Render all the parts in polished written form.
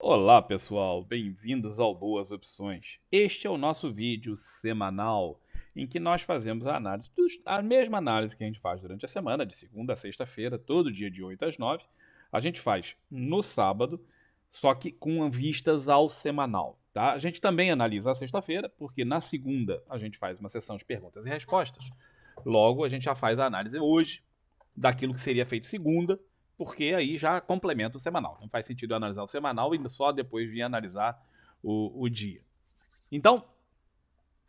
Olá pessoal, bem-vindos ao Boas Opções. Este é o nosso vídeo semanal em que nós fazemos a mesma análise que a gente faz durante a semana, de segunda a sexta-feira, todo dia de 8 às 9. A gente faz no sábado, só que com vistas ao semanal. Tá? A gente também analisa a sexta-feira, porque na segunda a gente faz uma sessão de perguntas e respostas. Logo, a gente já faz a análise hoje daquilo que seria feito segunda, porque aí já complementa o semanal. Não faz sentido analisar o semanal e só depois vir analisar o dia. Então,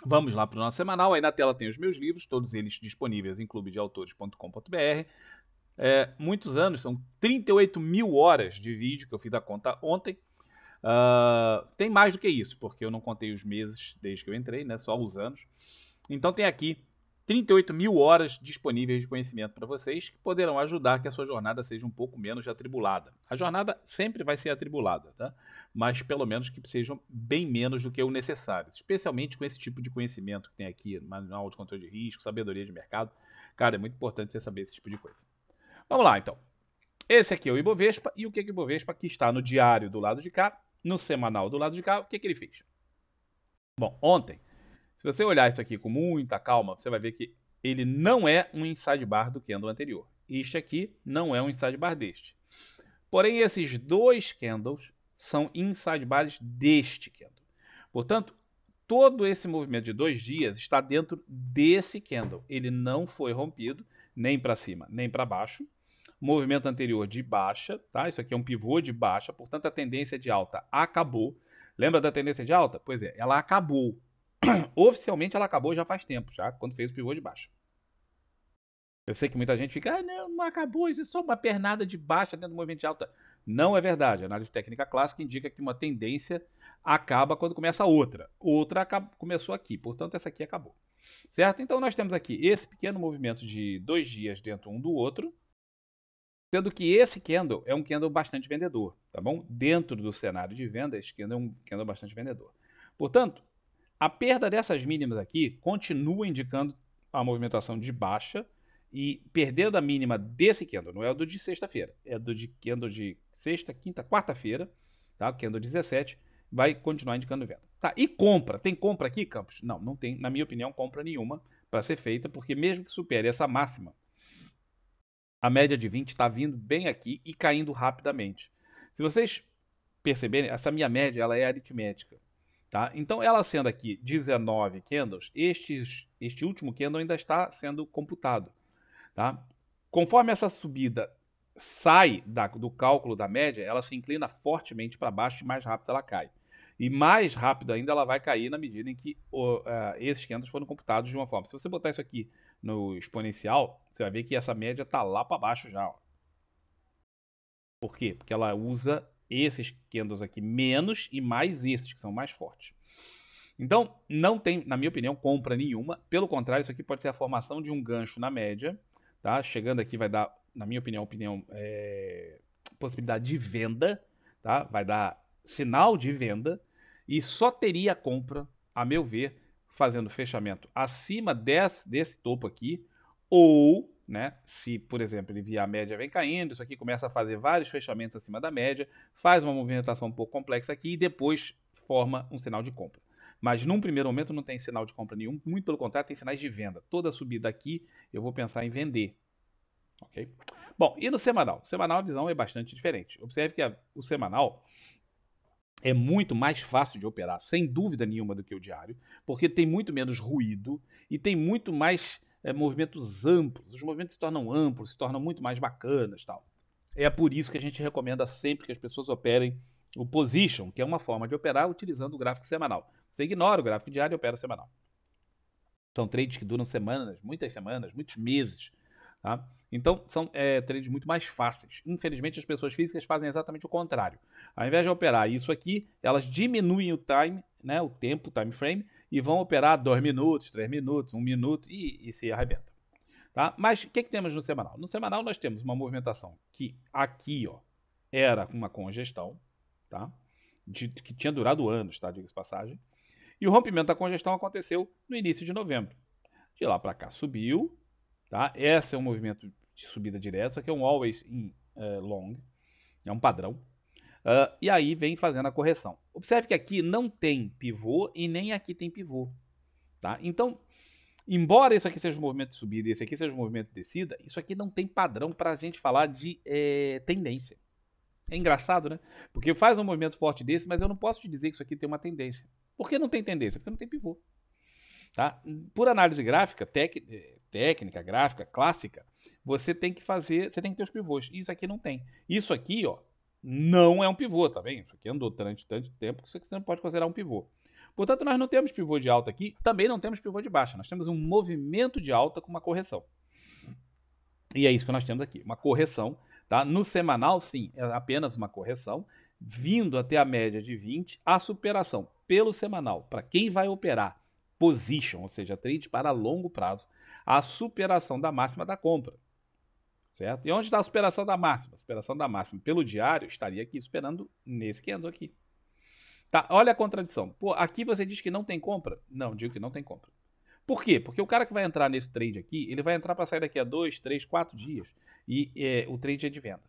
vamos lá para o nosso semanal. Aí na tela tem os meus livros, todos eles disponíveis em clubedeautores.com.br. Muitos anos, são 38 mil horas de vídeo que eu fiz a conta ontem. Tem mais do que isso, porque eu não contei os meses desde que eu entrei, né? Só os anos. Então tem aqui 38 mil horas disponíveis de conhecimento para vocês que poderão ajudar que a sua jornada seja um pouco menos atribulada. A jornada sempre vai ser atribulada, tá? Mas pelo menos que sejam bem menos do que o necessário, especialmente com esse tipo de conhecimento que tem aqui, manual de controle de risco, sabedoria de mercado. Cara, é muito importante você saber esse tipo de coisa. Vamos lá, então. Esse aqui é o Ibovespa, e o que é o Ibovespa que está no diário do lado de cá, no semanal do lado de cá, o que ele fez? Bom, ontem, se você olhar isso aqui com muita calma, você vai ver que ele não é um inside bar do candle anterior. Este aqui não é um inside bar deste. Porém, esses dois candles são inside bars deste candle. Portanto, todo esse movimento de 2 dias está dentro desse candle. Ele não foi rompido nem para cima nem para baixo. Movimento anterior de baixa, tá? Isso aqui é um pivô de baixa, portanto a tendência de alta acabou. Lembra da tendência de alta? Pois é, ela acabou. Oficialmente ela acabou já faz tempo, já quando fez o pivô de baixa. Eu sei que muita gente fica, não, não acabou, isso é só uma pernada de baixa dentro do movimento de alta. Não é verdade. A análise técnica clássica indica que uma tendência acaba quando começa outra. Outra começou aqui, portanto essa aqui acabou. Certo? Então nós temos aqui esse pequeno movimento de 2 dias dentro um do outro, sendo que esse candle é um candle bastante vendedor, tá bom? Dentro do cenário de venda, esse candle é um candle bastante vendedor. Portanto, a perda dessas mínimas aqui continua indicando a movimentação de baixa, e perder da mínima desse candle, não é o do de sexta-feira, é do de candle de sexta, quinta, quarta-feira, tá? O candle 17 vai continuar indicando venda. Tá, e compra, tem compra aqui, Campos? Não, não tem, na minha opinião, compra nenhuma para ser feita, porque mesmo que supere essa máxima, a média de 20 está vindo bem aqui e caindo rapidamente. Se vocês perceberem, essa minha média ela é aritmética. Tá? Então, ela sendo aqui 19 candles, este último candle ainda está sendo computado. Tá? Conforme essa subida sai do cálculo da média, ela se inclina fortemente para baixo e mais rápido ela cai. E mais rápido ainda ela vai cair na medida em que esses candles foram computados de uma forma. Se você botar isso aqui no exponencial, você vai ver que essa média está lá para baixo já. Ó. Por quê? Porque ela usa esses candles aqui menos e mais esses que são mais fortes. Então, não tem, na minha opinião, compra nenhuma. Pelo contrário, isso aqui pode ser a formação de um gancho na média. Tá? Chegando aqui vai dar, na minha opinião, possibilidade de venda. Tá? Vai dar sinal de venda. E só teria compra, a meu ver, fazendo fechamento acima desse topo aqui. Ou, né, se, por exemplo, ele vier a média vem caindo, isso aqui começa a fazer vários fechamentos acima da média, faz uma movimentação um pouco complexa aqui e depois forma um sinal de compra. Mas num primeiro momento não tem sinal de compra nenhum, muito pelo contrário, tem sinais de venda. Toda subida aqui eu vou pensar em vender. Ok? Bom, e no semanal? O semanal a visão é bastante diferente. Observe que o semanal é muito mais fácil de operar, sem dúvida nenhuma, do que o diário, porque tem muito menos ruído e tem muito mais movimentos amplos. Os movimentos se tornam amplos, se tornam muito mais bacanas, tal. É por isso que a gente recomenda sempre que as pessoas operem o position, que é uma forma de operar utilizando o gráfico semanal. Você ignora o gráfico diário e opera o semanal. São trades que duram semanas, muitos meses. Tá? Então, são trades muito mais fáceis. Infelizmente, as pessoas físicas fazem exatamente o contrário. Ao invés de operar isso aqui, elas diminuem o time, né, o tempo, o time frame, e vão operar 2 minutos, 3 minutos, 1 minuto e se arrebenta. Tá? Mas o que temos no semanal? No semanal nós temos uma movimentação que aqui ó, era uma congestão, tá? Que tinha durado anos, tá? Diga-se de passagem. E o rompimento da congestão aconteceu no início de novembro. De lá para cá subiu, tá? Esse é um movimento de subida direta, isso aqui é um always in long, é um padrão. E aí vem fazendo a correção. Observe que aqui não tem pivô e nem aqui tem pivô. Tá? Então, embora isso aqui seja um movimento de subida e esse aqui seja um movimento de descida, isso aqui não tem padrão para a gente falar de tendência. É engraçado, né? Porque faz um movimento forte desse, mas eu não posso te dizer que isso aqui tem uma tendência. Por que não tem tendência? Porque não tem pivô. Tá? Por análise gráfica, técnica, gráfica, clássica, você tem que ter os pivôs. Isso aqui não tem. Isso aqui, ó, não é um pivô, tá bem? Isso aqui andou durante tanto tempo que isso aqui você não pode considerar um pivô. Portanto, nós não temos pivô de alta aqui, também não temos pivô de baixa. Nós temos um movimento de alta com uma correção. E é isso que nós temos aqui, uma correção. Tá? No semanal, sim, é apenas uma correção, vindo até a média de 20, a superação pelo semanal, para quem vai operar position, ou seja, trade para longo prazo, a superação da máxima da compra. Certo? E onde está a superação da máxima? A superação da máxima pelo diário estaria aqui superando nesse candle aqui. Tá? Olha a contradição. Pô, aqui você diz que não tem compra? Não, digo que não tem compra. Por quê? Porque o cara que vai entrar nesse trade aqui, ele vai entrar para sair daqui a 2, 3, 4 dias. E o trade é de venda.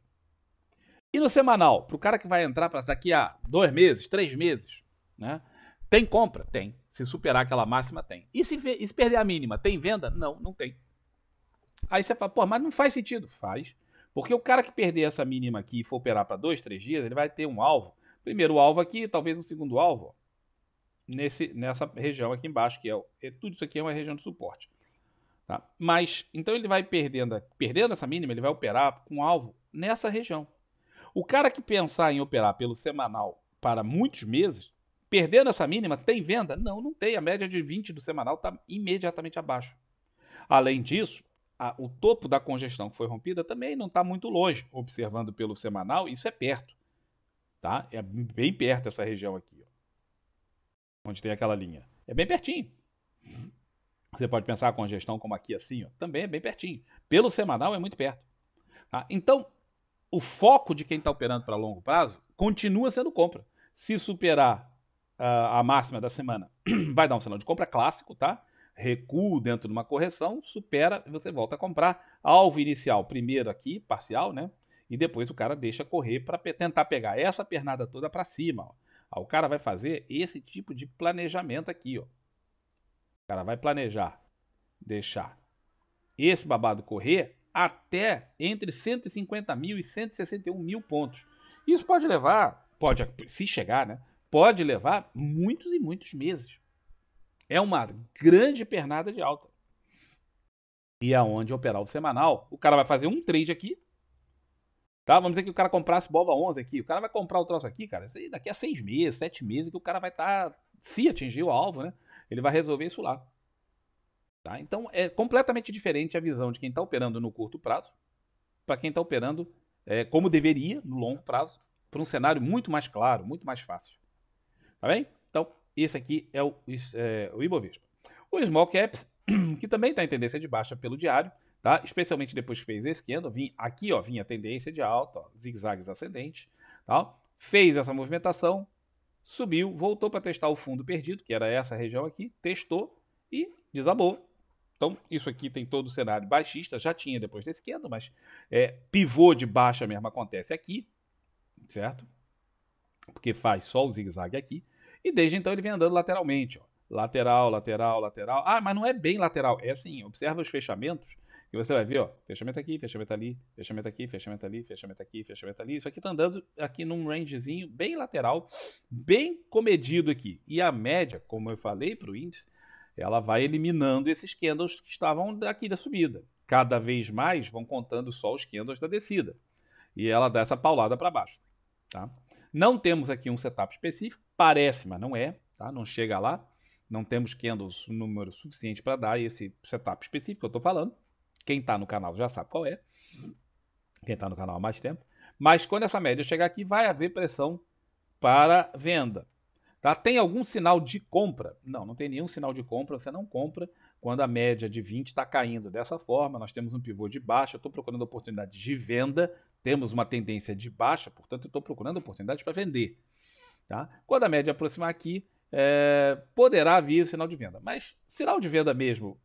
E no semanal, para o cara que vai entrar para daqui a 2 meses, 3 meses, né? Tem compra? Tem. Se superar aquela máxima, tem. E se perder a mínima, tem venda? Não, não tem. Aí você fala, pô, mas não faz sentido. Faz. Porque o cara que perder essa mínima aqui e for operar para 2, 3 dias, ele vai ter um alvo. Primeiro alvo aqui, talvez um segundo alvo, ó, nessa região aqui embaixo, que tudo isso aqui é uma região de suporte. Tá? Mas, então ele vai perdendo essa mínima, ele vai operar com alvo nessa região. O cara que pensar em operar pelo semanal para muitos meses, perdendo essa mínima, tem venda? Não, não tem. A média de 20 do semanal está imediatamente abaixo. Além disso, o topo da congestão que foi rompida também não está muito longe. Observando pelo semanal, isso é perto. Tá? É bem perto essa região aqui, ó, onde tem aquela linha. É bem pertinho. Você pode pensar a congestão como aqui assim, ó, também é bem pertinho. Pelo semanal é muito perto. Tá? Então, o foco de quem está operando para longo prazo continua sendo compra. Se superar a máxima da semana, vai dar um sinal de compra clássico, tá? Recuo dentro de uma correção, supera e você volta a comprar. Alvo inicial, primeiro aqui, parcial, né? E depois o cara deixa correr para tentar pegar essa pernada toda para cima. Ó. O cara vai fazer esse tipo de planejamento aqui, ó. O cara vai planejar, deixar esse babado correr até entre 150 mil e 161 mil pontos. Isso pode levar, se chegar, né? Pode levar muitos e muitos meses. É uma grande pernada de alta. E aonde operar o semanal, o cara vai fazer um trade aqui. Tá? Vamos dizer que o cara comprasse BOVA 11 aqui. O cara vai comprar o troço aqui, cara. Isso aí daqui a 6 meses, 7 meses que o cara vai estar, se atingir o alvo, né? Ele vai resolver isso lá. Tá? Então é completamente diferente a visão de quem está operando no curto prazo para quem está operando como deveria no longo prazo, para um cenário muito mais claro, muito mais fácil. Tá bem? Então, esse aqui é o Ibovespa. O Small Caps, que também está em tendência de baixa pelo diário, tá? Especialmente depois que fez esse candle, aqui ó, vinha tendência de alta, zigue-zagues ascendentes, tá? Fez essa movimentação, subiu, voltou para testar o fundo perdido, que era essa região aqui, testou e desabou. Então, isso aqui tem todo o cenário baixista, já tinha depois desse candle, mas pivô de baixa mesmo acontece aqui, certo? Porque faz só o zigue-zague aqui. E desde então ele vem andando lateralmente, ó. Lateral, lateral, lateral. Ah, mas não é bem lateral. É assim, observa os fechamentos e você vai ver, ó, fechamento aqui, fechamento ali, fechamento aqui, fechamento ali, fechamento aqui, fechamento ali. Isso aqui tá andando aqui num rangezinho bem lateral, bem comedido aqui. E a média, como eu falei para o índice, ela vai eliminando esses candles que estavam aqui da subida. Cada vez mais vão contando só os candles da descida. E ela dá essa paulada para baixo. Tá? Não temos aqui um setup específico, parece, mas não é. Tá? Não chega lá. Não temos candles número suficiente para dar esse setup específico que eu estou falando. Quem está no canal já sabe qual é. Quem está no canal há mais tempo. Mas quando essa média chegar aqui, vai haver pressão para venda. Tá? Tem algum sinal de compra? Não, não tem nenhum sinal de compra. Você não compra quando a média de 20 está caindo dessa forma. Nós temos um pivô de baixa. Eu estou procurando oportunidades de venda. Temos uma tendência de baixa, portanto, eu estou procurando oportunidades para vender. Tá? Quando a média aproximar aqui, poderá vir o sinal de venda. Mas sinal de venda mesmo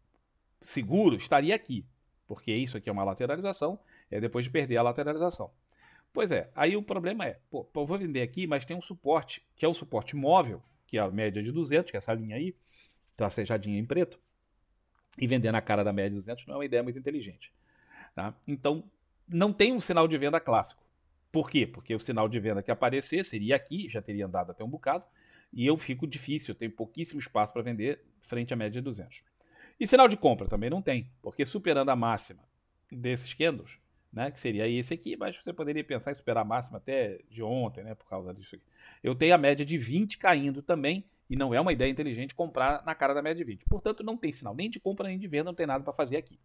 seguro estaria aqui, porque isso aqui é uma lateralização, depois de perder a lateralização. Pois é, aí o problema é, pô, eu vou vender aqui, mas tem um suporte, que é o suporte móvel, que é a média de 200, que é essa linha aí, tracejadinha em preto, e vender na cara da média de 200 não é uma ideia muito inteligente. Tá? Então, não tem um sinal de venda clássico. Por quê? Porque o sinal de venda que aparecer seria aqui, já teria andado até um bocado, e eu fico difícil, eu tenho pouquíssimo espaço para vender frente à média de 200. E sinal de compra também não tem, porque superando a máxima desses candles, né, que seria esse aqui, mas você poderia pensar em superar a máxima até de ontem, né, por causa disso aqui. Eu tenho a média de 20 caindo também, e não é uma ideia inteligente comprar na cara da média de 20. Portanto, não tem sinal nem de compra nem de venda, não tem nada para fazer aqui.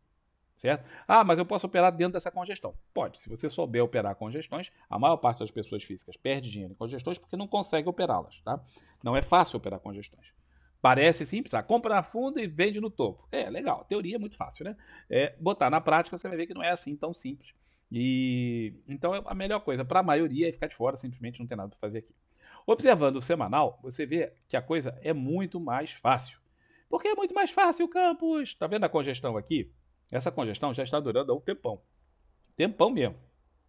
Certo? Ah, mas eu posso operar dentro dessa congestão. Pode, se você souber operar congestões, a maior parte das pessoas físicas perde dinheiro em congestões porque não consegue operá-las, tá? Não é fácil operar congestões. Parece simples, compra na fundo e vende no topo. É, legal, a teoria é muito fácil, né? Botar na prática você vai ver que não é assim tão simples. E então a melhor coisa para a maioria é ficar de fora, simplesmente não tem nada para fazer aqui. Observando o semanal, você vê que a coisa é muito mais fácil. Porque é muito mais fácil, Campos. Tá vendo a congestão aqui? Essa congestão já está durando há um tempão. Tempão mesmo.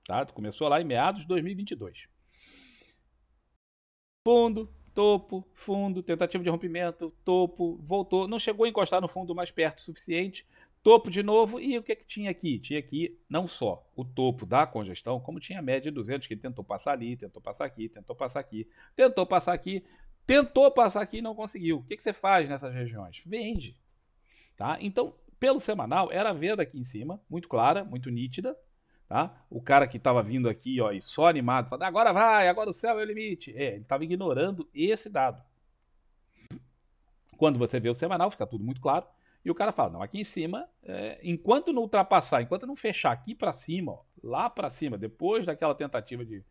Tá? Começou lá em meados de 2022. Fundo, topo, fundo, tentativa de rompimento, topo, voltou. Não chegou a encostar no fundo mais perto o suficiente. Topo de novo. E o que, que tinha aqui? Tinha aqui não só o topo da congestão, como tinha a média de 200, que ele tentou passar ali, tentou passar aqui, tentou passar aqui, tentou passar aqui, tentou passar aqui e não conseguiu. O que, que você faz nessas regiões? Vende. Tá? Então, pelo semanal, era a venda aqui em cima, muito clara, muito nítida. Tá? O cara que estava vindo aqui ó, e só animado, falando, agora vai, agora o céu é o limite. Ele estava ignorando esse dado. Quando você vê o semanal, fica tudo muito claro. E o cara fala, não, aqui em cima, enquanto não ultrapassar, enquanto não fechar aqui para cima, ó, lá para cima, depois daquela tentativa de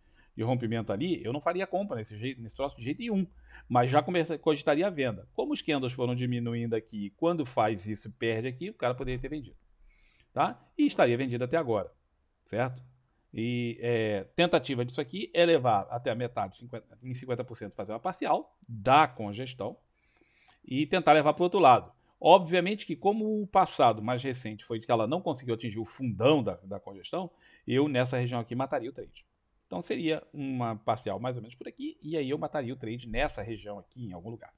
rompimento ali, eu não faria compra nesse troço de jeito nenhum. Mas já cogitaria a venda. Como os candles foram diminuindo aqui, quando faz isso e perde aqui, o cara poderia ter vendido. Tá? E estaria vendido até agora. Certo? E tentativa disso aqui é levar até a metade, em 50%, fazer uma parcial da congestão e tentar levar para o outro lado. Obviamente que, como o passado mais recente foi que ela não conseguiu atingir o fundão da congestão, eu nessa região aqui mataria o trade. Então seria uma parcial mais ou menos por aqui, e aí eu mataria o trade nessa região aqui, em algum lugar.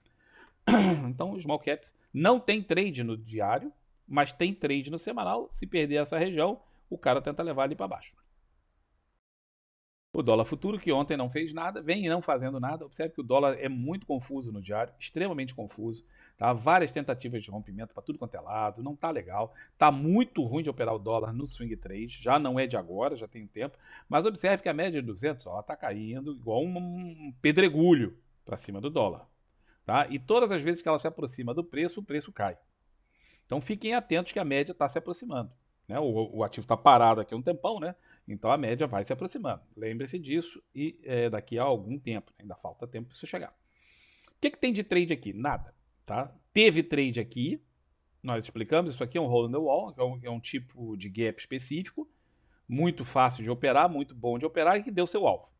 Então, os small caps não tem trade no diário, mas tem trade no semanal. Se perder essa região, o cara tenta levar ali para baixo. O dólar futuro, que ontem não fez nada, vem não fazendo nada. Observe que o dólar é muito confuso no diário, extremamente confuso. Tá? Várias tentativas de rompimento para tudo quanto é lado, não tá legal. Tá muito ruim de operar o dólar no swing trade, já não é de agora, já tem tempo. Mas observe que a média de 200 está caindo igual um pedregulho para cima do dólar. Tá? E todas as vezes que ela se aproxima do preço, o preço cai. Então fiquem atentos que a média está se aproximando. Né? O ativo está parado aqui há um tempão, né? Então a média vai se aproximando. Lembre-se disso e daqui a algum tempo, ainda falta tempo para isso chegar. O que tem de trade aqui? Nada. Tá? Teve trade aqui, nós explicamos, isso aqui é um hole in the wall, é um tipo de gap específico, muito fácil de operar, muito bom de operar e que deu seu alvo.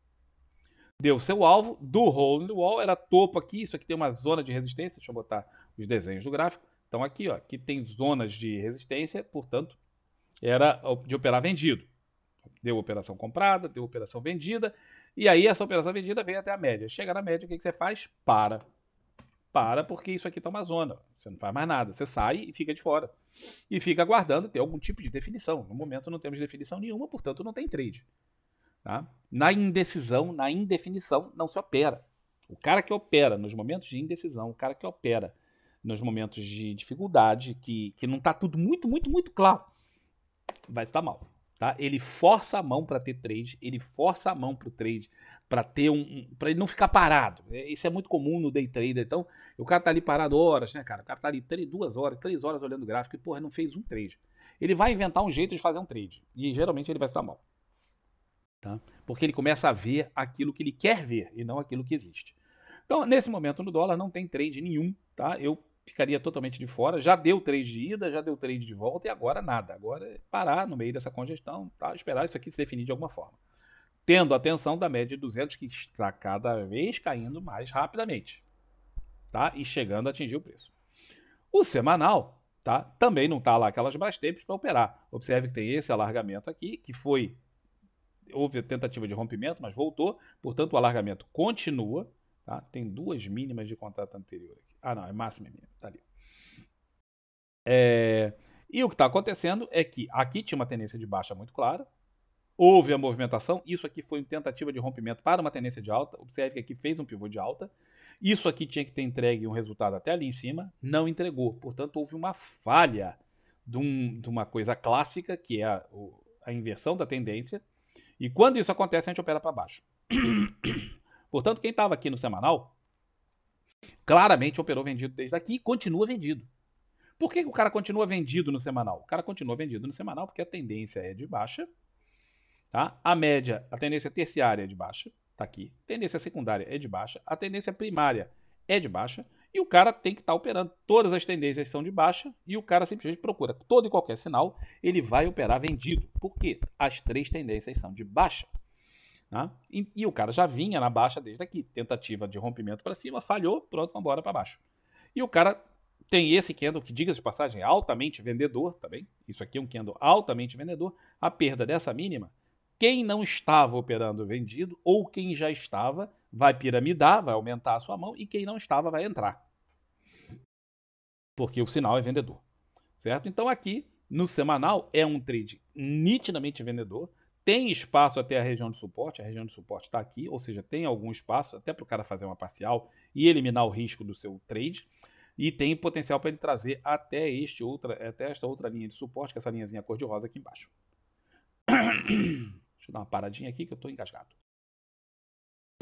Deu seu alvo do hole in the wall, era topo aqui, isso aqui tem uma zona de resistência, deixa eu botar os desenhos do gráfico. Então aqui, ó, aqui tem zonas de resistência, portanto, era de operar vendido. Deu operação comprada, deu operação vendida, e aí essa operação vendida vem até a média. Chega na média, o que você faz? Para. Para, porque isso aqui está uma zona. Você não faz mais nada. Você sai e fica de fora. E fica aguardando ter algum tipo de definição. No momento não temos definição nenhuma, portanto não tem trade. Tá? Na indecisão, na indefinição, não se opera. O cara que opera nos momentos de indecisão, o cara que opera nos momentos de dificuldade, que não está tudo muito, muito, muito claro, vai estar mal. Tá? Ele força a mão para ter trade, ele força a mão para o trade, para ter para ele não ficar parado. Isso é muito comum no day trader. Então, o cara tá ali parado horas, né, cara? O cara tá ali 2 horas, 3 horas olhando o gráfico e, porra, não fez um trade. Ele vai inventar um jeito de fazer um trade. E geralmente ele vai estar mal. Tá? Porque ele começa a ver aquilo que ele quer ver e não aquilo que existe. Então, nesse momento no dólar não tem trade nenhum, tá? Eu ficaria totalmente de fora. Já deu trade de ida, já deu trade de volta e agora nada. Agora é parar no meio dessa congestão, tá? Esperar isso aqui se definir de alguma forma. Tendo a atenção da média de 200 que está cada vez caindo mais rapidamente, tá? E chegando a atingir o preço. O semanal, tá? Também não está lá aquelas Brasteps para operar. Observe que tem esse alargamento aqui que foi houve a tentativa de rompimento, mas voltou, portanto o alargamento continua. Tá? Tem duas mínimas de contrato anterior aqui. Ah, não, é máxima e mínima, tá ali. E o que está acontecendo é que aqui tinha uma tendência de baixa muito clara, houve a movimentação, isso aqui foi uma tentativa de rompimento para uma tendência de alta, observe que aqui fez um pivô de alta, isso aqui tinha que ter entregue um resultado até ali em cima, não entregou, portanto houve uma falha de uma coisa clássica, que é a inversão da tendência, e quando isso acontece a gente opera para baixo. Portanto, quem estava aqui no semanal, claramente operou vendido desde aqui e continua vendido. Por que o cara continua vendido no semanal? O cara continua vendido no semanal porque a tendência é de baixa, tá? A média, a tendência terciária é de baixa, tá aqui. A tendência secundária é de baixa, a tendência primária é de baixa e o cara tem que estar operando. Todas as tendências são de baixa e o cara simplesmente procura todo e qualquer sinal, ele vai operar vendido. Por quê? As três tendências são de baixa. Tá? E o cara já vinha na baixa desde aqui. Tentativa de rompimento para cima, falhou, pronto, vamos embora para baixo. E o cara tem esse candle que, diga-se de passagem, é altamente vendedor também. Isso aqui é um candle altamente vendedor. A perda dessa mínima, quem não estava operando vendido ou quem já estava vai piramidar, vai aumentar a sua mão e quem não estava vai entrar. Porque o sinal é vendedor. Certo? Então aqui no semanal é um trade nitidamente vendedor. Tem espaço até a região de suporte está aqui, ou seja, tem algum espaço até para o cara fazer uma parcial e eliminar o risco do seu trade. E tem potencial para ele trazer até esta outra linha de suporte, que é essa linhazinha cor-de-rosa aqui embaixo. Deixa eu dar uma paradinha aqui que eu estou engasgado.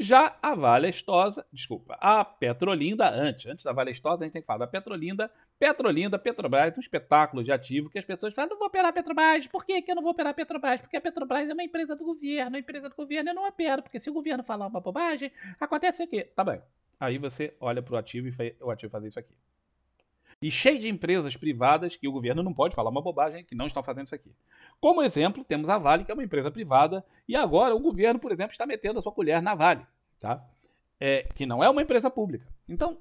Já a Valestosa, desculpa, a Petrolinda, antes da Valestosa, a gente tem que falar da Petrolinda. Petrobras, um espetáculo de ativo que as pessoas falam, não vou operar Petrobras. Por que eu não vou operar Petrobras? Porque a Petrobras é uma empresa do governo, a empresa do governo eu não opero, porque se o governo falar uma bobagem, acontece o quê? Tá bem. Aí você olha para o ativo e o ativo fazer isso aqui. E cheio de empresas privadas que o governo não pode falar uma bobagem, que não estão fazendo isso aqui. Como exemplo, temos a Vale, que é uma empresa privada, e agora o governo, por exemplo, está metendo a sua colher na Vale, tá? Que não é uma empresa pública. Então,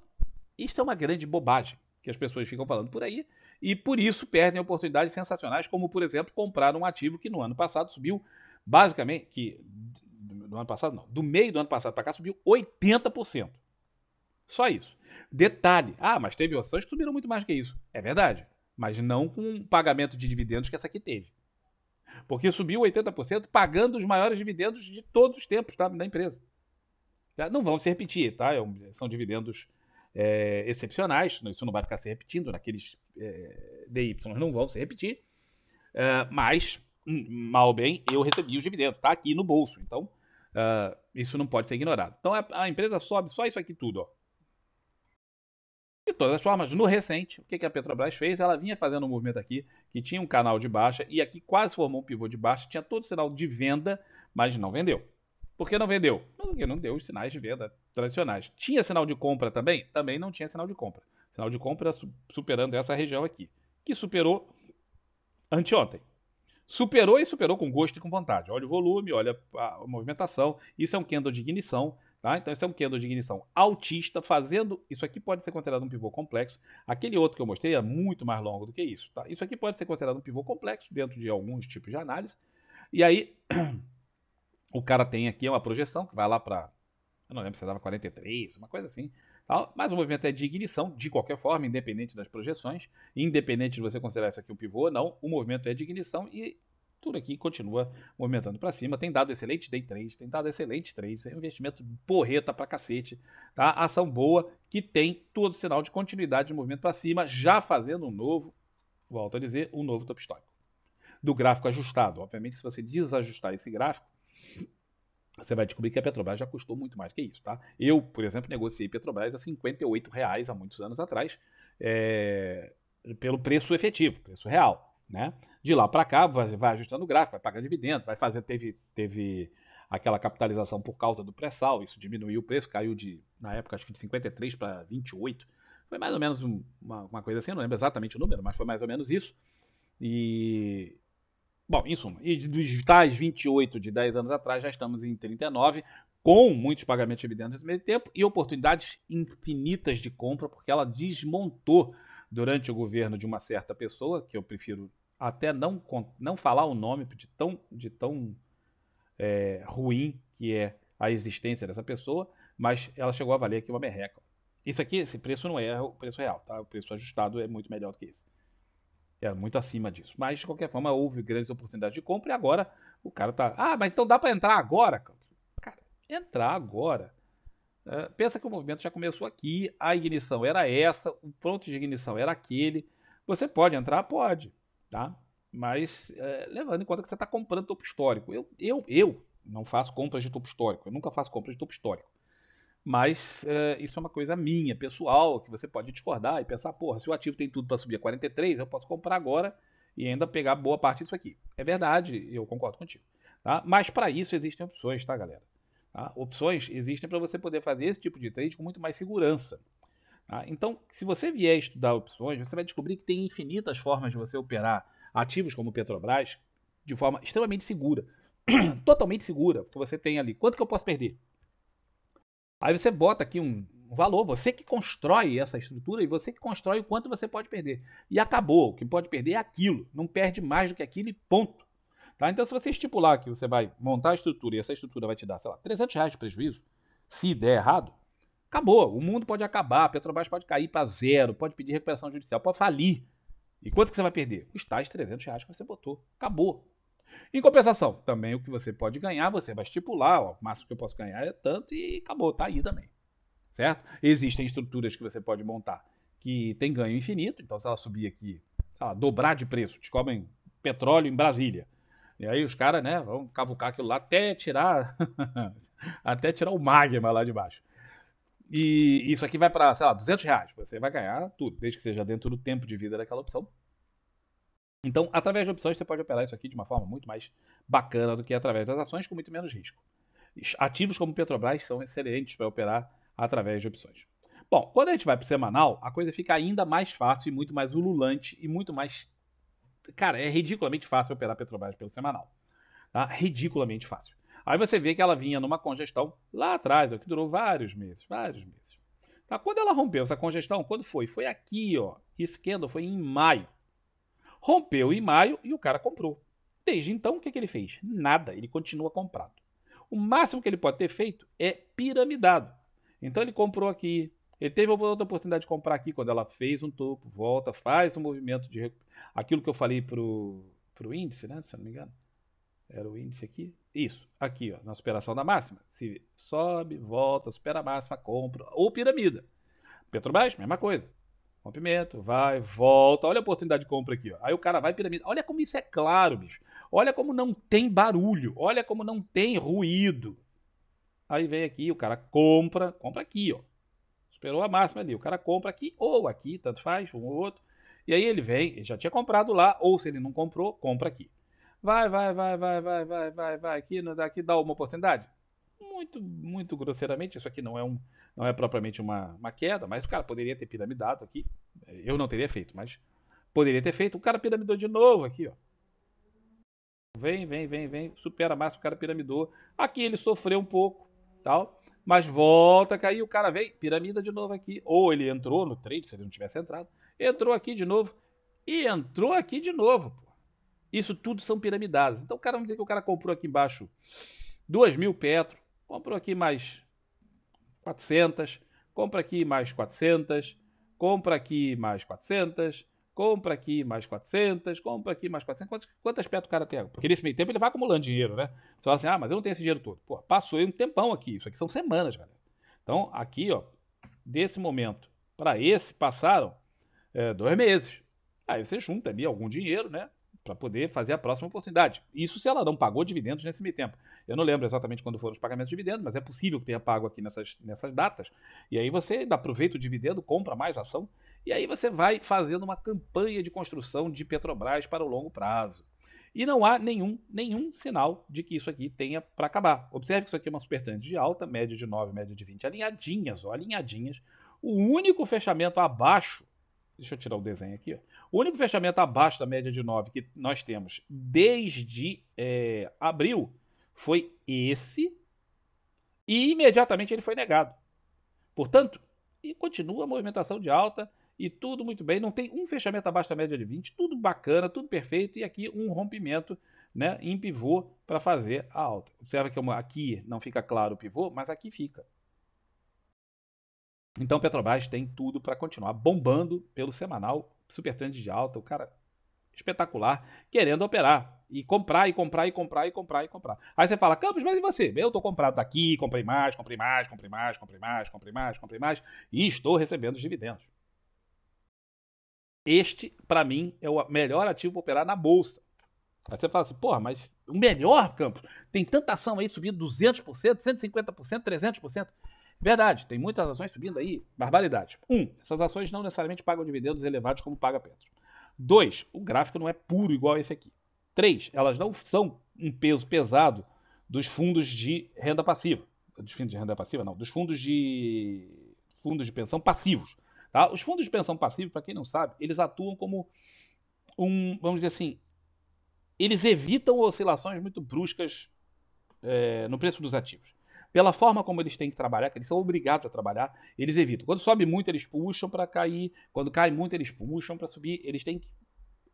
isso é uma grande bobagem que as pessoas ficam falando por aí, e por isso perdem oportunidades sensacionais, como, por exemplo, comprar um ativo que no ano passado subiu, basicamente, no ano passado não, do meio do ano passado para cá subiu 80%. Só isso. Detalhe, mas teve ações que subiram muito mais que isso. É verdade. Mas não com o pagamento de dividendos que essa aqui teve. Porque subiu 80% pagando os maiores dividendos de todos os tempos, tá? Da empresa. Não vão se repetir, tá? São dividendos excepcionais. Isso não vai ficar se repetindo naqueles DY, não vão se repetir. Mas, mal ou bem, eu recebi os dividendos. Tá aqui no bolso. Então, isso não pode ser ignorado. Então, a empresa sobe só isso aqui tudo, ó. De todas as formas, no recente, o que a Petrobras fez? Ela vinha fazendo um movimento aqui que tinha um canal de baixa e aqui quase formou um pivô de baixa, tinha todo o sinal de venda, mas não vendeu. Por que não vendeu? Porque não deu os sinais de venda tradicionais. Tinha sinal de compra também? Também não tinha sinal de compra. Sinal de compra superando essa região aqui, que superou anteontem. Superou e superou com gosto e com vontade. Olha o volume, olha a movimentação. Isso é um candle de ignição. Tá? Então, esse é um candle de ignição altista, fazendo. Isso aqui pode ser considerado um pivô complexo. Aquele outro que eu mostrei é muito mais longo do que isso. Tá? Isso aqui pode ser considerado um pivô complexo dentro de alguns tipos de análise. E aí, o cara tem aqui uma projeção que vai lá para. Eu não lembro se dava 43, uma coisa assim. Tá? Mas o movimento é de ignição, de qualquer forma, independente das projeções. Independente de você considerar isso aqui um pivô ou não, o movimento é de ignição e tudo aqui continua movimentando para cima. Tem dado excelente day trade, tem dado excelente trade, é um investimento porreta pra cacete, tá? Ação boa que tem todo sinal de continuidade de movimento para cima, já fazendo um novo, volto a dizer, um novo top histórico. Do gráfico ajustado. Obviamente, se você desajustar esse gráfico, você vai descobrir que a Petrobras já custou muito mais que isso, tá? Eu, por exemplo, negociei Petrobras a R$ 58 há muitos anos atrás, pelo preço efetivo, preço real. Né? De lá para cá, vai ajustando o gráfico, vai pagar dividendo, vai fazer. Teve aquela capitalização por causa do pré-sal, isso diminuiu o preço, caiu na época, acho que de 53 para 28. Foi mais ou menos uma coisa assim, eu não lembro exatamente o número, mas foi mais ou menos isso. Bom, em suma, e dos tais 28 de 10 anos atrás, já estamos em 39, com muitos pagamentos de dividendos nesse meio tempo e oportunidades infinitas de compra, porque ela desmontou durante o governo de uma certa pessoa, que eu prefiro até não falar o nome de tão ruim que é a existência dessa pessoa, mas ela chegou a valer aqui uma merreca. Isso aqui, esse preço não é o preço real, tá? O preço ajustado é muito melhor do que esse. É muito acima disso. Mas, de qualquer forma, houve grandes oportunidades de compra e agora o cara tá. Ah, mas então dá para entrar agora? Cara, entrar agora. Pensa que o movimento já começou aqui, a ignição era essa, o ponto de ignição era aquele. Você pode entrar? Pode, tá? Mas levando em conta que você está comprando topo histórico. Eu não faço compras de topo histórico, eu nunca faço compras de topo histórico. Mas isso é uma coisa minha, pessoal, que você pode discordar e pensar, porra, se o ativo tem tudo para subir a 43, eu posso comprar agora e ainda pegar boa parte disso aqui. É verdade, eu concordo contigo. Tá? Mas para isso existem opções, tá, galera? Tá? Opções existem para você poder fazer esse tipo de trade com muito mais segurança. Tá? Então, se você vier estudar opções, você vai descobrir que tem infinitas formas de você operar ativos como Petrobras de forma extremamente segura. Totalmente segura, porque você tem ali, quanto que eu posso perder? Aí você bota aqui um valor, você que constrói essa estrutura e você que constrói o quanto você pode perder. E acabou, o que pode perder é aquilo, não perde mais do que aquilo e ponto. Tá? Então se você estipular que você vai montar a estrutura e essa estrutura vai te dar, sei lá, R$ 300 de prejuízo, se der errado, acabou, o mundo pode acabar, a Petrobras pode cair para zero, pode pedir recuperação judicial, pode falir. E quanto que você vai perder? Os tais R$ 300 que você botou. Acabou. Em compensação, também o que você pode ganhar, você vai estipular, ó, o máximo que eu posso ganhar é tanto e acabou, tá aí também. Certo? Existem estruturas que você pode montar que tem ganho infinito, então se ela subir aqui, sei lá, dobrar de preço, descobrem petróleo em Brasília. E aí os caras, né, vão cavucar aquilo lá até tirar até tirar o magma lá de baixo. E isso aqui vai para, sei lá, R$ 200. Você vai ganhar tudo, desde que seja dentro do tempo de vida daquela opção. Então, através de opções, você pode operar isso aqui de uma forma muito mais bacana do que através das ações, com muito menos risco. Ativos como Petrobras são excelentes para operar através de opções. Bom, quando a gente vai para o semanal, a coisa fica ainda mais fácil e muito mais ululante e muito mais. Cara, é ridiculamente fácil operar Petrobras pelo semanal. Tá? Ridiculamente fácil. Aí você vê que ela vinha numa congestão lá atrás, que durou vários meses, vários meses. Tá? Quando ela rompeu essa congestão, quando foi? Foi aqui, ó. Esse candle foi em maio. Rompeu em maio e o cara comprou. Desde então, o que ele fez? Nada, ele continua comprado. O máximo que ele pode ter feito é piramidado. Então ele comprou aqui, ele teve outra oportunidade de comprar aqui quando ela fez um topo, volta, faz um movimento de aquilo que eu falei pro índice, né? Se eu não me engano. Era o índice aqui? Isso, aqui, ó, na superação da máxima. Se sobe, volta, supera a máxima, compra. Ou piramida. Petrobras, mesma coisa. Rompimento, vai, volta. Olha a oportunidade de compra aqui. Ó. Aí o cara vai piramida. Olha como isso é claro, bicho. Olha como não tem barulho. Olha como não tem ruído. Aí vem aqui, o cara compra aqui, ó. Superou a máxima ali. O cara compra aqui ou aqui, tanto faz, um ou outro. E aí ele vem, ele já tinha comprado lá, ou se ele não comprou, compra aqui. Vai. Aqui dá uma oportunidade. Muito grosseiramente, isso aqui não é propriamente uma queda, mas o cara poderia ter piramidado aqui. Eu não teria feito, mas poderia ter feito. O cara piramidou de novo aqui, ó. Vem, supera a máxima, o cara piramidou. Aqui ele sofreu um pouco, tal, mas volta a cair, o cara vem, piramida de novo aqui. Ou ele entrou no trade, se ele não tivesse entrado, entrou aqui de novo e entrou aqui de novo. Pô. Isso tudo são piramidadas. Então o cara, vamos dizer que o cara comprou aqui embaixo 2.000 petro, comprou aqui mais 400, compra aqui mais 400, compra aqui mais 400, compra aqui mais 400, compra aqui mais 400. Quantas petro o cara tem? Porque nesse meio tempo ele vai acumulando dinheiro, né? Você fala assim, ah, mas eu não tenho esse dinheiro todo. Pô, passou aí um tempão aqui. Isso aqui são semanas, galera. Então, aqui, ó, desse momento para esse passaram 2 meses. Aí você junta ali algum dinheiro, né? Para poder fazer a próxima oportunidade. Isso se ela não pagou dividendos nesse meio tempo. Eu não lembro exatamente quando foram os pagamentos de dividendos, mas é possível que tenha pago aqui nessas datas. E aí você ainda aproveita o dividendo, compra mais ação, e aí você vai fazendo uma campanha de construção de Petrobras para o longo prazo. E não há nenhum sinal de que isso aqui tenha para acabar. Observe que isso aqui é uma supertrend de alta, média de 9, média de 20, alinhadinhas, ó, alinhadinhas. O único fechamento abaixo, deixa eu tirar o desenho aqui, ó. O único fechamento abaixo da média de 9 que nós temos desde abril foi esse e imediatamente ele foi negado. Portanto, e continua a movimentação de alta e tudo muito bem. Não tem um fechamento abaixo da média de 20, tudo bacana, tudo perfeito e aqui um rompimento né, em pivô para fazer a alta. Observa que aqui não fica claro o pivô, mas aqui fica. Então, Petrobras tem tudo para continuar bombando pelo semanal, super trend de alta, o cara espetacular, querendo operar. E comprar, e comprar, e comprar, e comprar, e comprar. Aí você fala, Campos, mas e você? Eu tô comprado daqui, comprei mais, comprei mais, comprei mais, comprei mais, comprei mais, comprei mais, e estou recebendo os dividendos. Este, para mim, é o melhor ativo para operar na bolsa. Aí você fala assim, porra, mas o melhor, Campos, tem tanta ação aí subindo 200%, 150%, 300%. Verdade, tem muitas ações subindo aí, barbaridade. Essas ações não necessariamente pagam dividendos elevados como paga a Petro. 2, o gráfico não é puro igual esse aqui. 3, elas não são um peso pesado dos fundos de renda passiva. Dos fundos de renda passiva, não, dos fundos de pensão passivos. Tá? Os fundos de pensão passivos, para quem não sabe, eles atuam como vamos dizer assim, eles evitam oscilações muito bruscas no preço dos ativos. Pela forma como eles têm que trabalhar, que eles são obrigados a trabalhar, eles evitam. Quando sobe muito, eles puxam para cair. Quando cai muito, eles puxam para subir.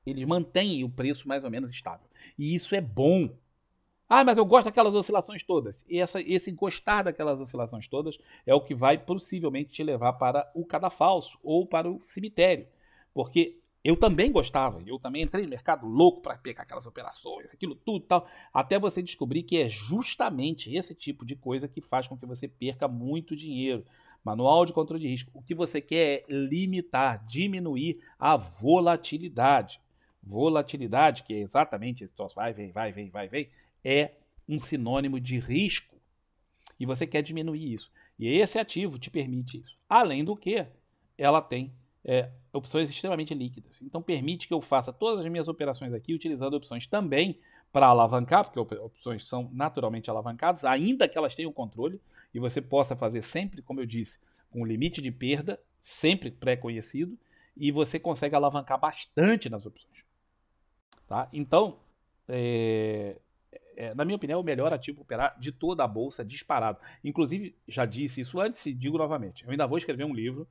Eles mantêm o preço mais ou menos estável. E isso é bom. Ah, mas eu gosto daquelas oscilações todas. E esse gostar daquelas oscilações todas é o que vai possivelmente te levar para o cadafalso ou para o cemitério. Porque eu também gostava, eu também entrei no mercado louco para pegar aquelas operações, aquilo tudo e tal, até você descobrir que é justamente esse tipo de coisa que faz com que você perca muito dinheiro. Manual de controle de risco. O que você quer é limitar, diminuir a volatilidade. Volatilidade, que é exatamente esse troço, vai, vem, vai, vem, vai, vem, é um sinônimo de risco e você quer diminuir isso. E esse ativo te permite isso. Além do que, ela tem opções extremamente líquidas. Então permite que eu faça todas as minhas operações aqui utilizando opções também para alavancar, porque opções são naturalmente alavancadas, ainda que elas tenham controle, e você possa fazer sempre, como eu disse, com um limite de perda, sempre pré-conhecido, e você consegue alavancar bastante nas opções. Tá? Então, na minha opinião, é o melhor ativo para operar de toda a bolsa disparado. Inclusive, já disse isso antes e digo novamente. Eu ainda vou escrever um livro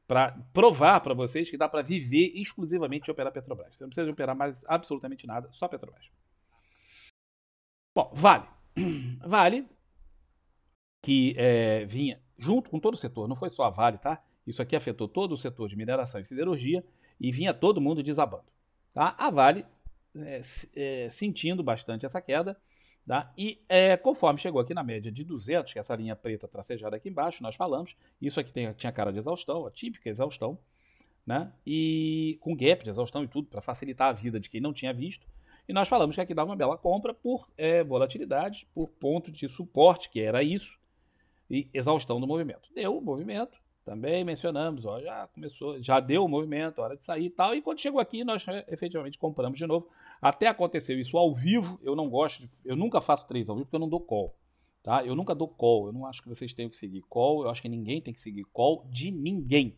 para provar para vocês que dá para viver exclusivamente de operar Petrobras. Você não precisa de operar mais absolutamente nada, só Petrobras. Bom, Vale. Vale, que vinha junto com todo o setor, não foi só a Vale, tá? Isso aqui afetou todo o setor de mineração e siderurgia e vinha todo mundo desabando. Tá? A Vale sentindo bastante essa queda, tá? E conforme chegou aqui na média de 200, que é essa linha preta tracejada aqui embaixo, nós falamos, isso aqui tinha cara de exaustão, a típica exaustão, né? E com gap de exaustão e tudo, para facilitar a vida de quem não tinha visto. E nós falamos que aqui dava uma bela compra por volatilidade, por ponto de suporte, que era isso, e exaustão do movimento. Deu o movimento, também mencionamos, ó, já começou, já deu o movimento, hora de sair e tal. E quando chegou aqui, nós efetivamente compramos de novo. Até aconteceu isso ao vivo. Eu não gosto, eu nunca faço trades ao vivo porque eu não dou call. Tá? Eu nunca dou call. Eu não acho que vocês tenham que seguir call. Eu acho que ninguém tem que seguir call de ninguém.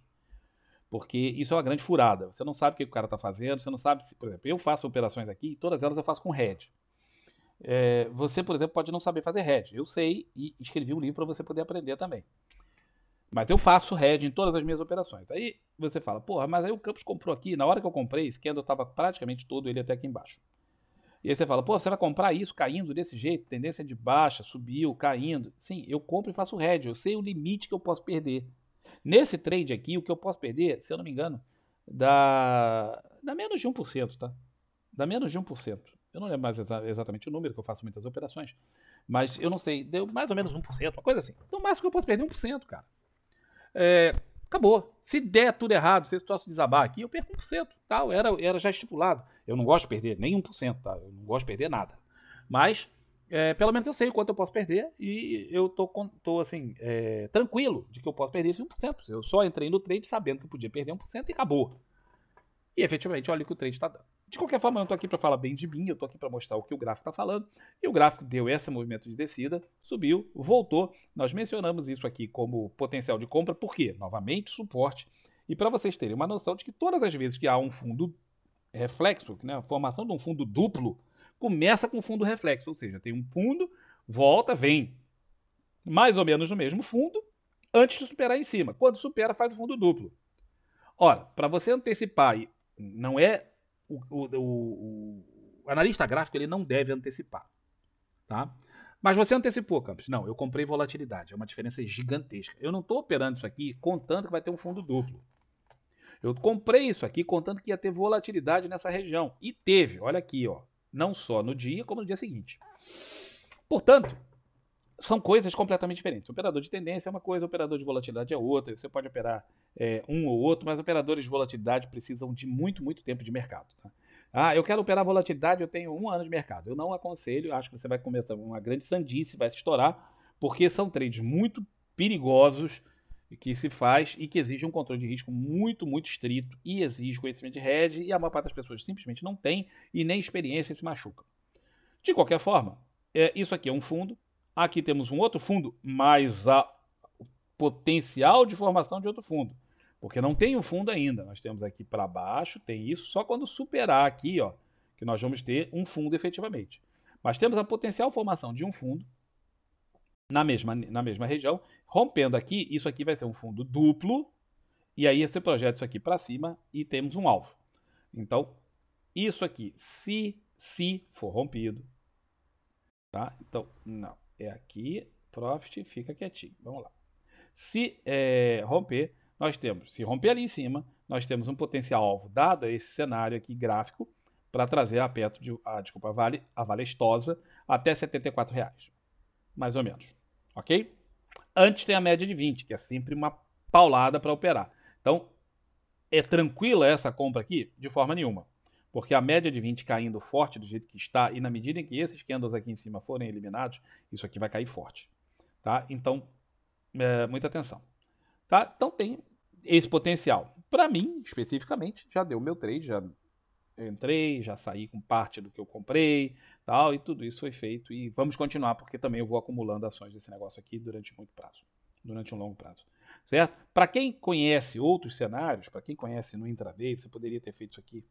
Porque isso é uma grande furada. Você não sabe o que o cara está fazendo. Você não sabe se, por exemplo, eu faço operações aqui e todas elas eu faço com hedge. Você, por exemplo, pode não saber fazer hedge. Eu sei e escrevi um livro para você poder aprender também. Mas eu faço hedge em todas as minhas operações. Aí você fala, porra, mas aí o Campos comprou aqui. Na hora que eu comprei, esse candle estava praticamente todo ele até aqui embaixo. E aí você fala, pô, você vai comprar isso caindo desse jeito, tendência de baixa, subiu, caindo. Sim, eu compro e faço hedge. Eu sei o limite que eu posso perder. Nesse trade aqui, o que eu posso perder, se eu não me engano, dá menos de 1%, tá? Dá menos de 1%. Eu não lembro mais exatamente o número, que eu faço muitas operações. Mas eu não sei, deu mais ou menos 1%, uma coisa assim. Então, o máximo que eu posso perder é 1%, cara. Acabou. Se der tudo errado, se esse troço desabar aqui, eu perco 1%. Tá? Era já estipulado. Eu não gosto de perder nem 1%, tá? Eu não gosto de perder nada. Mas, pelo menos eu sei o quanto eu posso perder e eu tô assim, tranquilo de que eu posso perder esse 1%. Eu só entrei no trade sabendo que eu podia perder 1% e acabou. E efetivamente, olha o que o trade está dando. De qualquer forma, eu não estou aqui para falar bem de mim, eu estou aqui para mostrar o que o gráfico está falando. E o gráfico deu esse movimento de descida, subiu, voltou. Nós mencionamos isso aqui como potencial de compra, por quê? Novamente, suporte. E para vocês terem uma noção de que todas as vezes que há um fundo reflexo, né, a formação de um fundo duplo, começa com fundo reflexo, ou seja, tem um fundo, volta, vem mais ou menos no mesmo fundo, antes de superar em cima. Quando supera, faz o fundo duplo. Ora, para você antecipar, não é o analista gráfico ele não deve antecipar, tá? Mas você antecipou, Campos. Não, eu comprei volatilidade. É uma diferença gigantesca. Eu não estou operando isso aqui contando que vai ter um fundo duplo. Eu comprei isso aqui contando que ia ter volatilidade nessa região. E teve, olha aqui, ó. Não só no dia, como no dia seguinte. Portanto, são coisas completamente diferentes. Operador de tendência é uma coisa, operador de volatilidade é outra. Você pode operar um ou outro, mas operadores de volatilidade precisam de muito, muito tempo de mercado. Tá? Ah, eu quero operar volatilidade, eu tenho 1 ano de mercado. Eu não aconselho, acho que você vai começar uma grande sandice, vai se estourar, porque são trades muito perigosos que se faz e que exigem um controle de risco muito, muito estrito e exige conhecimento de hedge e a maior parte das pessoas simplesmente não tem e nem experiência e se machuca. De qualquer forma, isso aqui é um fundo. Aqui temos um outro fundo, mas o potencial de formação de outro fundo. Porque não tem um fundo ainda. Nós temos aqui para baixo, tem isso, só quando superar aqui, ó, que nós vamos ter um fundo efetivamente. Mas temos a potencial formação de um fundo na mesma região. Rompendo aqui, isso aqui vai ser um fundo duplo. E aí você projeta isso aqui para cima e temos um alvo. Então, isso aqui, se for rompido, tá? Então, não. É aqui, profit, fica quietinho. Vamos lá. Se romper, nós temos, se romper ali em cima, nós temos um potencial alvo, dado esse cenário aqui gráfico, para trazer a perto de, a Vale Estosa até R$ 74,00, mais ou menos. Ok? Antes tem a média de 20, que é sempre uma paulada para operar. Então, é tranquila essa compra aqui? De forma nenhuma. Porque a média de 20 caindo forte do jeito que está, e na medida em que esses candles aqui em cima forem eliminados, isso aqui vai cair forte. Tá? Então, muita atenção. Tá? Então tem esse potencial. Para mim, especificamente, já deu meu trade, já entrei, já saí com parte do que eu comprei, tal, e tudo isso foi feito. E vamos continuar, porque também eu vou acumulando ações desse negócio aqui durante muito prazo, durante um longo prazo. Certo? Para quem conhece outros cenários, para quem conhece no intraday, você poderia ter feito isso aqui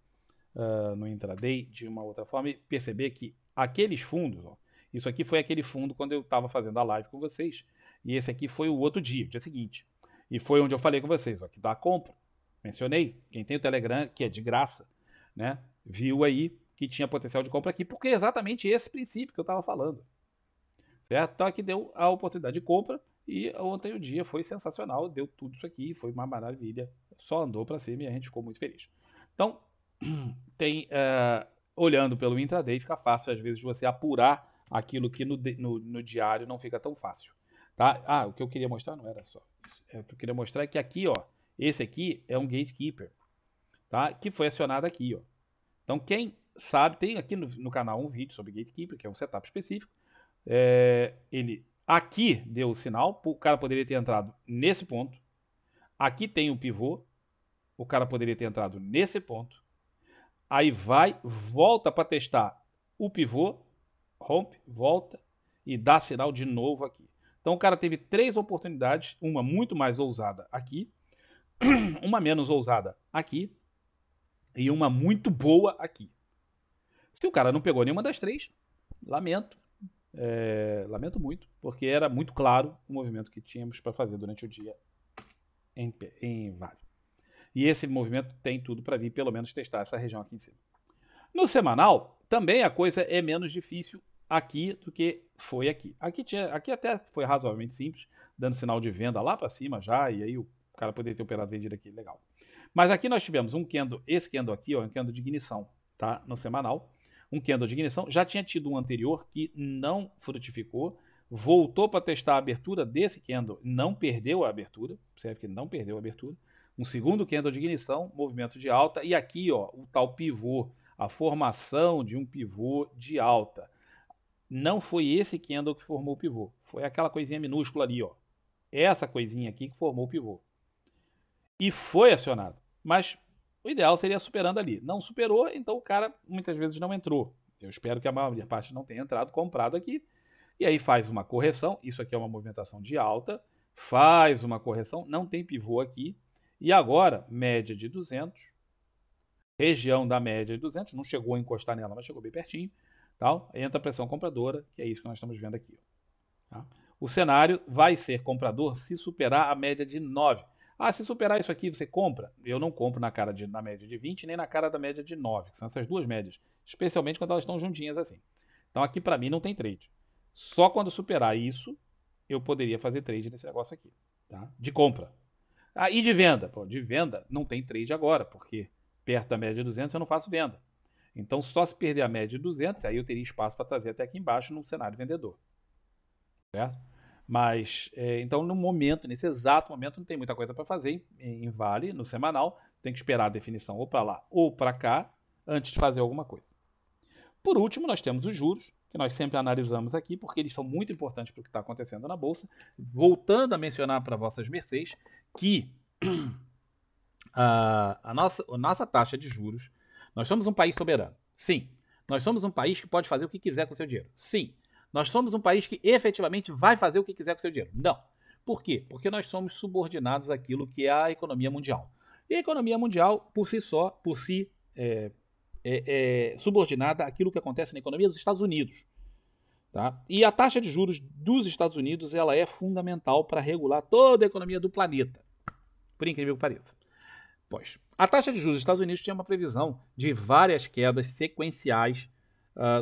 no intraday de uma outra forma e perceber que aqueles fundos, ó, isso aqui foi aquele fundo quando eu estava fazendo a live com vocês, e esse aqui foi o outro dia, o dia seguinte. E foi onde eu falei com vocês, ó, que dá compra. Mencionei, quem tem o Telegram, que é de graça, né, viu aí que tinha potencial de compra aqui, porque é exatamente esse princípio que eu estava falando. Certo? Então aqui deu a oportunidade de compra e ontem o dia foi sensacional, deu tudo isso aqui, foi uma maravilha, só andou para cima e a gente ficou muito feliz. Então, tem, olhando pelo intraday, fica fácil às vezes você apurar aquilo que no diário não fica tão fácil. Tá? Ah, o que eu queria mostrar não era só isso. O que eu queria mostrar é que aqui, ó, esse aqui é um gatekeeper, tá? Que foi acionado aqui, ó. Então quem sabe, tem aqui no canal um vídeo sobre gatekeeper, que é um setup específico. Ele aqui deu o sinal, o cara poderia ter entrado nesse ponto. Aqui tem o pivô, o cara poderia ter entrado nesse ponto. Aí vai, volta para testar o pivô, rompe, volta e dá sinal de novo aqui. Então o cara teve 3 oportunidades, uma muito mais ousada aqui, uma menos ousada aqui e uma muito boa aqui. Se o cara não pegou nenhuma das 3, lamento. Lamento muito, porque era muito claro o movimento que tínhamos para fazer durante o dia em Vale. E esse movimento tem tudo para vir, pelo menos, testar essa região aqui em cima. No semanal, também a coisa é menos difícil aqui do que foi aqui. Aqui até foi razoavelmente simples, dando sinal de venda lá para cima já, e aí o cara poderia ter operado vendido aqui, legal. Mas aqui nós tivemos um candle, esse candle aqui, ó, um candle de ignição, tá? No semanal. Um candle de ignição, já tinha tido um anterior que não frutificou, voltou para testar a abertura desse candle, não perdeu a abertura, observe que não perdeu a abertura. Um segundo candle de ignição, movimento de alta, e aqui, ó, o tal pivô, a formação de um pivô de alta. Não foi esse candle que formou o pivô, foi aquela coisinha minúscula ali, ó. Essa coisinha aqui que formou o pivô. E foi acionado, mas o ideal seria superando ali. Não superou, então o cara muitas vezes não entrou. Eu espero que a maior parte não tenha entrado, comprado aqui. E aí faz uma correção, isso aqui é uma movimentação de alta, faz uma correção, não tem pivô aqui. E agora, média de 200, região da média de 200, não chegou a encostar nela, mas chegou bem pertinho. Tal. Entra a pressão compradora, que é isso que nós estamos vendo aqui. Tá? O cenário vai ser comprador se superar a média de 9. Ah, se superar isso aqui, você compra? Eu não compro na média de 20 nem na cara da média de 9, que são essas duas médias. Especialmente quando elas estão juntinhas assim. Então aqui para mim não tem trade. Só quando superar isso, eu poderia fazer trade nesse negócio aqui. Tá? De compra. Ah, e de venda? Pô, de venda não tem trade agora, porque perto da média de 200 eu não faço venda. Então só se perder a média de 200, aí eu teria espaço para trazer até aqui embaixo no cenário vendedor. Certo? Mas, então, no momento, nesse exato momento, não tem muita coisa para fazer em Vale, no semanal. Tem que esperar a definição ou para lá ou para cá, antes de fazer alguma coisa. Por último, nós temos os juros, que nós sempre analisamos aqui, porque eles são muito importantes para o que está acontecendo na Bolsa. Voltando a mencionar para vossas mercês que a nossa taxa de juros, nós somos um país soberano. Sim. Nós somos um país que pode fazer o que quiser com o seu dinheiro. Sim. Nós somos um país que efetivamente vai fazer o que quiser com o seu dinheiro. Não. Por quê? Porque nós somos subordinados àquilo que é a economia mundial. E a economia mundial, por si só, é subordinada àquilo que acontece na economia dos Estados Unidos. Tá? E a taxa de juros dos Estados Unidos ela é fundamental para regular toda a economia do planeta. Por incrível que pareça. Pois, a taxa de juros dos Estados Unidos tinha uma previsão de várias quedas sequenciais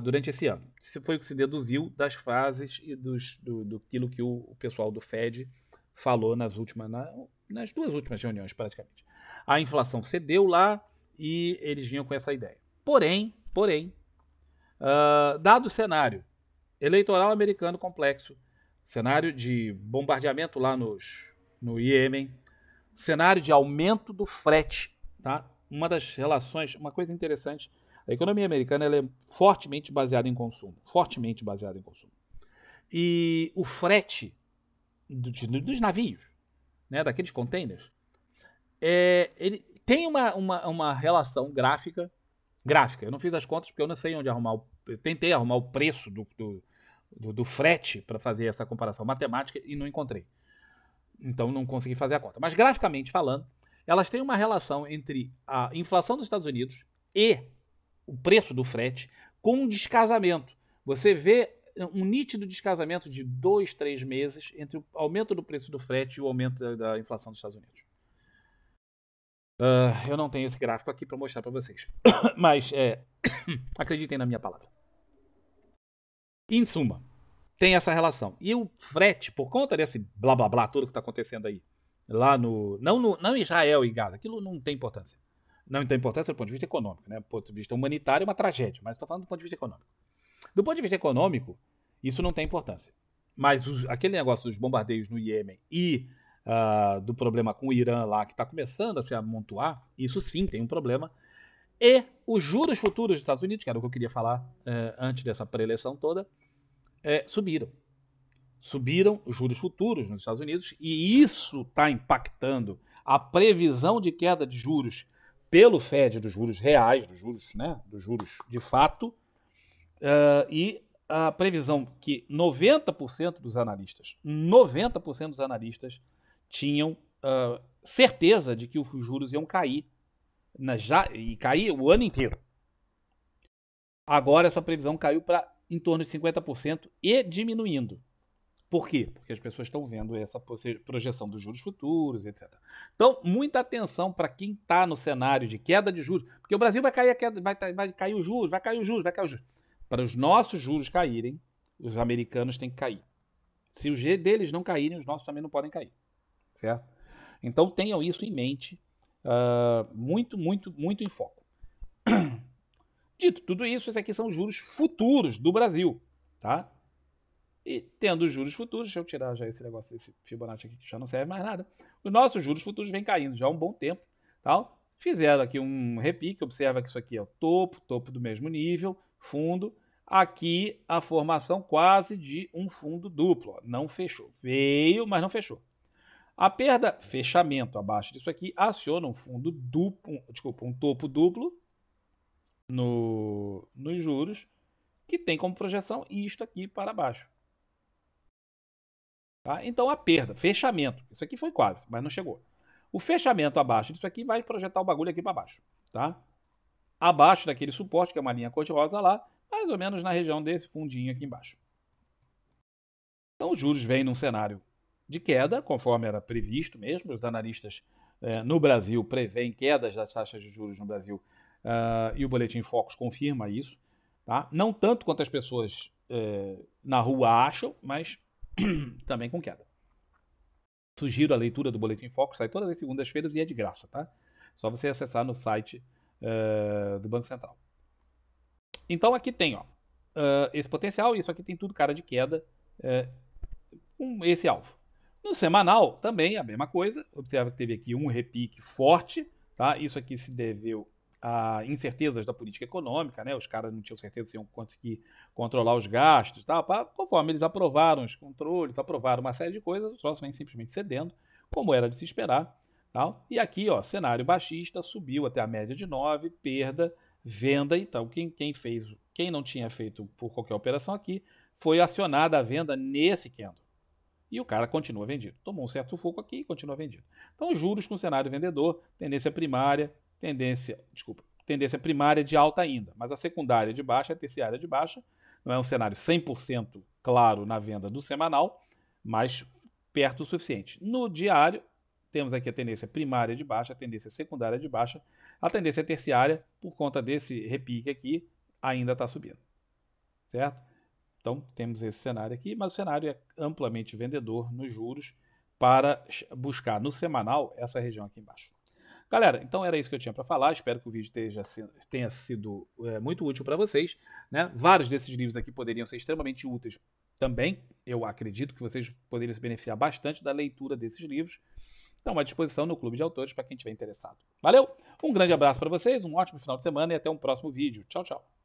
durante esse ano. Isso foi o que se deduziu das fases e do que o pessoal do Fed falou nas duas últimas reuniões, praticamente. A inflação cedeu lá e eles vinham com essa ideia. Porém, dado o cenário eleitoral americano complexo, cenário de bombardeamento lá no Iêmen, cenário de aumento do frete, tá? Uma das relações, uma coisa interessante, a economia americana ela é fortemente baseada em consumo, fortemente baseada em consumo. E o frete dos navios, né, daqueles containers, ele tem uma relação gráfica. Eu não fiz as contas porque eu não sei onde arrumar. Eu tentei arrumar o preço do frete para fazer essa comparação matemática e não encontrei. Então não consegui fazer a conta. Mas graficamente falando, elas têm uma relação entre a inflação dos Estados Unidos e o preço do frete com um descasamento. Você vê um nítido descasamento de 2, 3 meses entre o aumento do preço do frete e o aumento da inflação dos Estados Unidos. Eu não tenho esse gráfico aqui para mostrar para vocês, mas acreditem na minha palavra. Em suma, tem essa relação. E o frete, por conta desse blá blá blá, tudo que está acontecendo aí, lá não em Israel e Gaza, aquilo não tem importância. Não tem importância do ponto de vista econômico, né? Do ponto de vista humanitário é uma tragédia, mas estou falando do ponto de vista econômico. Do ponto de vista econômico, isso não tem importância. Mas aquele negócio dos bombardeios no Iêmen e do problema com o Irã lá, que está começando a se amontoar, isso sim tem um problema. E os juros futuros dos Estados Unidos, que era o que eu queria falar antes dessa pré-eleição toda, subiram. Subiram os juros futuros nos Estados Unidos e isso está impactando a previsão de queda de juros pelo Fed, dos juros reais, dos juros de fato, e a previsão que 90% dos analistas tinham certeza de que os juros iam cair, e cair o ano inteiro. Agora essa previsão caiu para em torno de 50% e diminuindo. Por quê? Porque as pessoas estão vendo essa projeção dos juros futuros, etc. Então, muita atenção para quem está no cenário de queda de juros, porque o Brasil vai cair vai cair os juros, vai cair os juros. Para os nossos juros caírem, os americanos têm que cair. Se os G deles não caírem, os nossos também não podem cair. Certo? Então tenham isso em mente, muito, muito, muito em foco. Dito tudo isso, esses aqui são os juros futuros do Brasil. Tá? E tendo os juros futuros, deixa eu tirar já esse negócio, esse Fibonacci aqui que já não serve mais nada. Os nossos juros futuros vêm caindo já há um bom tempo. Tal. Fizeram aqui um repique, observa que isso aqui é o topo do mesmo nível, fundo. Aqui a formação quase de um fundo duplo. Ó. Não fechou. Veio, mas não fechou. A perda, fechamento abaixo disso aqui, aciona um fundo duplo, um topo duplo nos juros, que tem como projeção isto aqui para baixo. Tá? Então a perda, fechamento, isso aqui foi quase, mas não chegou. O fechamento abaixo disso aqui vai projetar o bagulho aqui para baixo. Tá? Abaixo daquele suporte, que é uma linha cor-de-rosa lá, mais ou menos na região desse fundinho aqui embaixo. Então os juros vêm num cenário de queda, conforme era previsto mesmo. Os analistas no Brasil preveem quedas das taxas de juros no Brasil e o Boletim Focus confirma isso. Tá? Não tanto quanto as pessoas na rua acham, mas também com queda. Sugiro a leitura do Boletim Focus, sai todas as segundas-feiras e é de graça, tá? Só você acessar no site do Banco Central. Então aqui tem esse potencial, e isso aqui tem tudo cara de queda com esse alvo. No semanal, também a mesma coisa. Observa que teve aqui um repique forte. Tá? Isso aqui se deveu a incertezas da política econômica. Né? Os caras não tinham certeza se iam conseguir controlar os gastos. Tá? Conforme eles aprovaram os controles, aprovaram uma série de coisas, os troços vêm simplesmente cedendo, como era de se esperar. Tá? E aqui, cenário baixista, subiu até a média de 9, perda, venda. Então, quem não tinha feito por qualquer operação aqui, foi acionada a venda nesse candle. E o cara continua vendido. Tomou um certo sufoco aqui e continua vendido. Então, juros com cenário vendedor, tendência primária de alta ainda, mas a secundária de baixa, a terciária de baixa. Não é um cenário 100% claro na venda do semanal, mas perto o suficiente. No diário, temos aqui a tendência primária de baixa, a tendência secundária de baixa, a tendência terciária, por conta desse repique aqui, ainda está subindo. Certo? Então, temos esse cenário aqui, mas o cenário é amplamente vendedor nos juros para buscar no semanal essa região aqui embaixo. Galera, então era isso que eu tinha para falar. Espero que o vídeo tenha sido muito útil para vocês. Né? Vários desses livros aqui poderiam ser extremamente úteis também. Eu acredito que vocês poderiam se beneficiar bastante da leitura desses livros. Estão à disposição no Clube de Autores para quem estiver interessado. Valeu! Um grande abraço para vocês, um ótimo final de semana e até um próximo vídeo. Tchau, tchau!